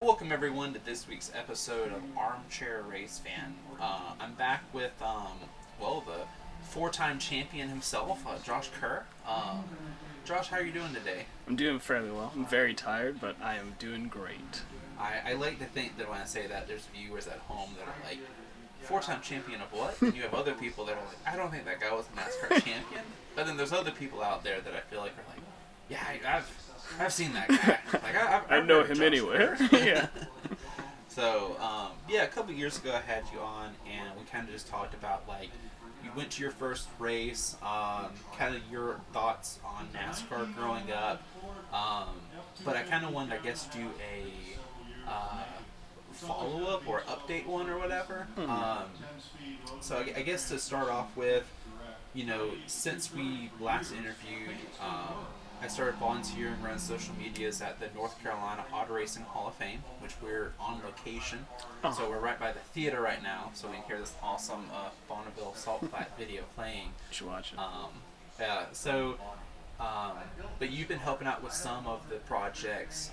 Welcome everyone to this week's episode of Armchair Racefan. I'm back with the four-time champion himself, Josh Kerr. Josh, how are you doing today? I'm doing fairly well. I'm very tired, but I am doing great. I like to think that when I say that, there's viewers at home that are like, four-time champion of what? And you have other people that are like, I don't think that guy was a NASCAR champion. But then there's other people out there that I feel like are like, yeah, I've seen that guy. Like I know him anywhere. Yeah. So, a couple years ago I had you on, and we kind of just talked about, like, you went to your first race, kind of your thoughts on NASCAR growing up, but I kind of wanted, I guess, do a follow-up or update one or whatever. So I guess to start off with, since we last interviewed, I started volunteering around social medias at the North Carolina Auto Racing Hall of Fame, which we're on location. Oh. So we're right by the theater right now, so we can hear this awesome Bonneville Salt Flat video playing. You should watch it. But you've been helping out with some of the projects.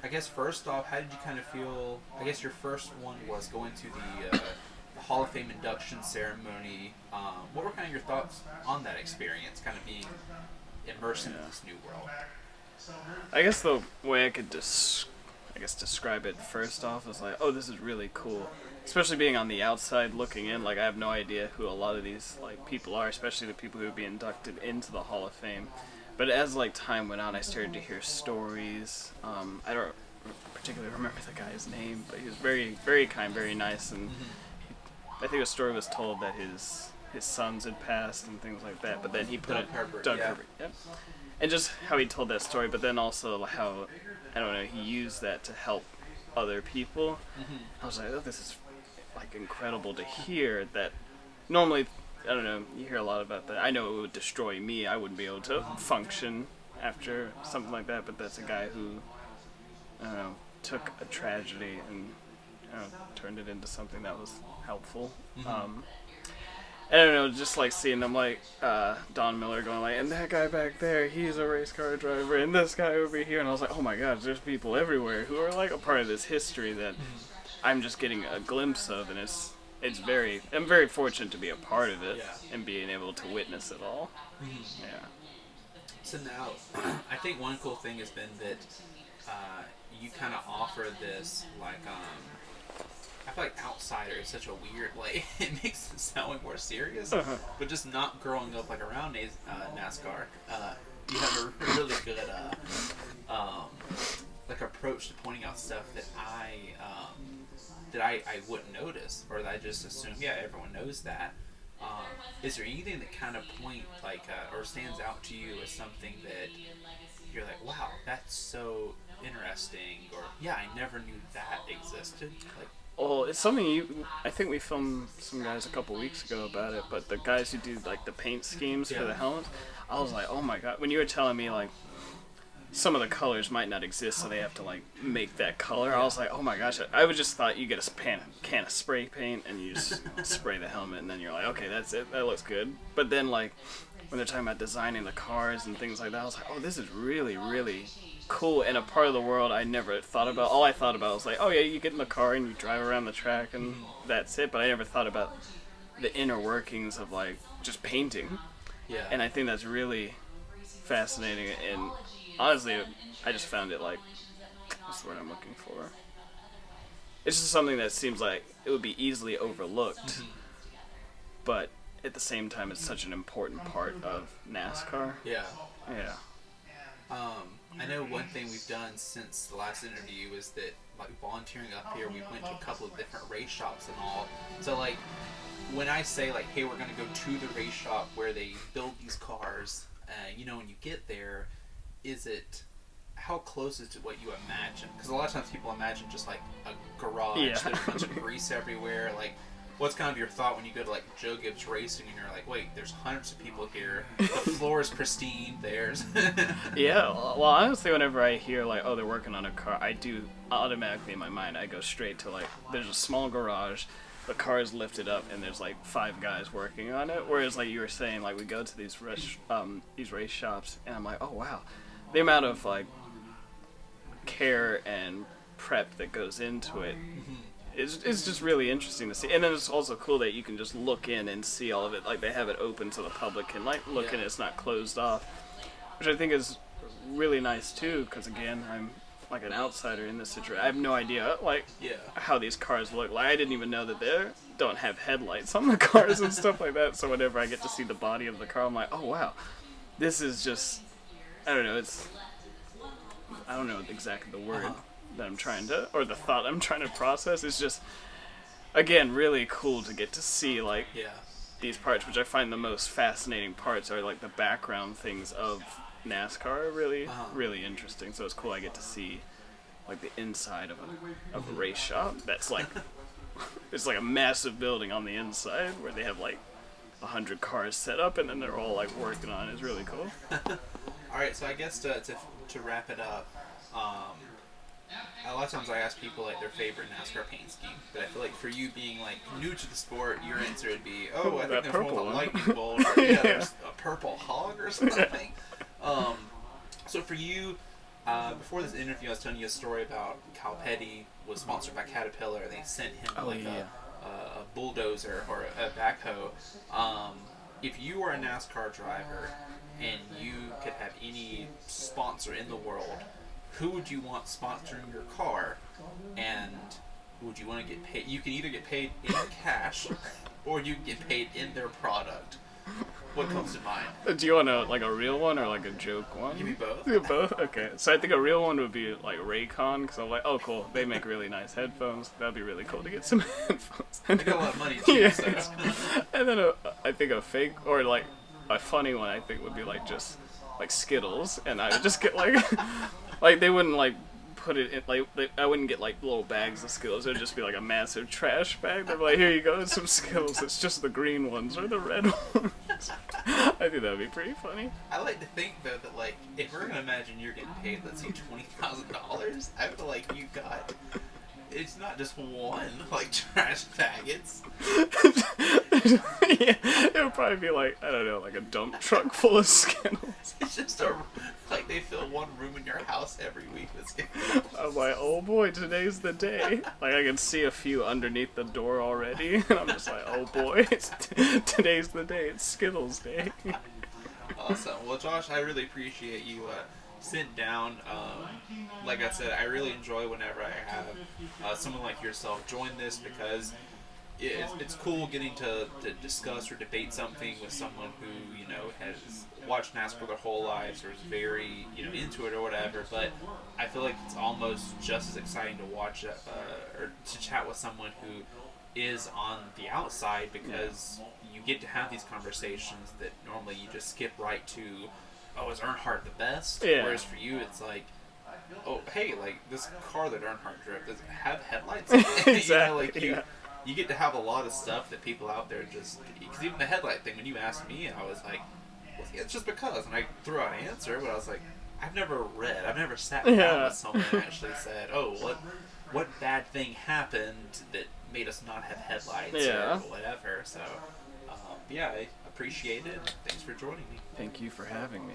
I guess first off, how did you kind of feel? I guess your first one was going to the Hall of Fame induction ceremony. What were kind of your thoughts on that experience, kind of being immersed in this new world? I guess the way I could describe it first off is like, oh, this is really cool. Especially being on the outside looking in, like I have no idea who a lot of these like people are, especially the people who would be inducted into the Hall of Fame. But as like time went on, I started to hear stories. I don't particularly remember the guy's name, but he was very, very kind, very nice, and I think a story was told that his sons had passed and things like that, but then he put Doug Herbert, yep. And just how he told that story, but then also how, I don't know, he used that to help other people. I was like, oh, this is like incredible to hear that. Normally, I don't know, you hear a lot about that. I know it would destroy me. I wouldn't be able to function after something like that, but that's a guy who, I don't know, took a tragedy and turned it into something that was helpful. I don't know, just like seeing them, like Don Miller going like, and that guy back there, he's a race car driver, and this guy over here, and I was like, oh my gosh, there's people everywhere who are like a part of this history that I'm just getting a glimpse of, and I'm very fortunate to be a part of it and being able to witness it all. Yeah. So now, I think one cool thing has been that you kind of offer this, like, I feel like outsider is such a weird, like, it makes it sound more serious, but just not growing up, like, around NASCAR, you have a really good, like, approach to pointing out stuff that I wouldn't notice, or that I just assume, everyone knows that. Is there anything that kind of or stands out to you as something that you're like, wow, that's so interesting, or, I never knew that existed, like, well, it's something I think we filmed some guys a couple weeks ago about it, but the guys who do like the paint schemes for the helmets, I was like, oh my god, when you were telling me like some of the colors might not exist, so they have to like make that color, I was like, oh my gosh, I would just thought you get a can of spray paint and you just spray the helmet and then you're like, okay, that's it, that looks good. But then like when they're talking about designing the cars and things like that, I was like, oh, this is really, really cool, and a part of the world I never thought about. All I thought about was like, oh yeah, you get in the car and you drive around the track and that's it, but I never thought about the inner workings of like just painting. And I think that's really fascinating, and honestly I just found it like, what's the word I'm looking for, it's just something that seems like it would be easily overlooked, but at the same time it's such an important part of NASCAR. I know one thing we've done since the last interview is that, like, volunteering up here, we went to a couple of different race shops and all. So, like, when I say, like, hey, we're going to go to the race shop where they build these cars, when you get there, how close is it to what you imagine? Because a lot of times people imagine just, like, a garage, there's a bunch of grease everywhere, like, what's kind of your thought when you go to, like, Joe Gibbs Racing and you're like, wait, there's hundreds of people here, the floor is pristine, well, honestly, whenever I hear, like, oh, they're working on a car, I do automatically in my mind, I go straight to, like, there's a small garage, the car is lifted up, and there's, like, 5 guys working on it, whereas, like you were saying, like, we go to these race shops, and I'm like, oh, wow, the amount of, like, care and prep that goes into it. It's just really interesting to see, and then it's also cool that you can just look in and see all of it. Like they have it open so the public can like look in. It's not closed off, which I think is really nice too. Because again, I'm like an outsider in this situation. I have no idea like how these cars look. Like I didn't even know that they don't have headlights on the cars and stuff like that. So whenever I get to see the body of the car, I'm like, oh wow, this is just I don't know. I don't know exactly the word. That I'm trying to, or the thought I'm trying to process is just, again, really cool to get to see, like, these parts, which I find the most fascinating parts are, like, the background things of NASCAR are really, really interesting. So it's cool I get to see, like, the inside of a race shop that's, like, it's like a massive building on the inside where they have, like, 100 cars set up and then they're all, like, working on it. It's really cool. All right, so I guess to wrap it up, a lot of times I ask people like their favorite NASCAR paint scheme, but I feel like for you being like new to the sport, your answer would be, oh, I think there's one with a lightning bolt, or there's a purple hog or something. So for you, before this interview, I was telling you a story about Kyle Petty was sponsored by Caterpillar, and they sent him a bulldozer or a backhoe. If you were a NASCAR driver and you could have any sponsor in the world, who would you want sponsoring your car, and would you want to get paid? You can either get paid in cash, or you can get paid in their product. What comes to mind? Do you want a real one or like a joke one? Give me both. You both? Okay. So I think a real one would be like Racefan, because I'm like, oh cool, they make really nice headphones. That'd be really cool to get some headphones. They got a lot of money too. So. And then I think a fake, or like a funny one I think would be like just like Skittles, and I would just get like like they wouldn't like put it in like I wouldn't get like little bags of Skittles. It would just be like a massive trash bag. They're like, here you go, some Skittles. It's just the green ones or the red ones. I think that would be pretty funny. I like to think though that like if we're gonna imagine you're getting paid, let's say $20,000, I feel like you got. It's not just one like trash bag. It's yeah, it would probably be like I don't know, like a dump truck full of Skittles. It's just like they fill one room in your house every week with Skittles. I'm like, oh boy, today's the day. Like I can see a few underneath the door already, and I'm just like, oh boy, today's the day. It's Skittles day. Awesome. Well, Josh, I really appreciate you sitting down. Like I said, I really enjoy whenever I have someone like yourself join this, because it's cool getting to discuss or debate something with someone who, you know, has watched NASCAR their whole lives or is very, you know, into it or whatever. But I feel like it's almost just as exciting to watch or to chat with someone who is on the outside, because you get to have these conversations that normally you just skip right to, oh, is Earnhardt the best? Yeah. Whereas for you, it's like, oh, hey, like this car that Earnhardt drove, does it have headlights? Exactly. You know, like you get to have a lot of stuff that people out there just, because even the headlight thing, when you asked me, I was like, well, it's just because, and I threw out an answer, but I was like, I've never sat down with someone and actually said, oh, what bad thing happened that made us not have headlights or whatever. So, I appreciate it. Thanks for joining me. Thank you for having me.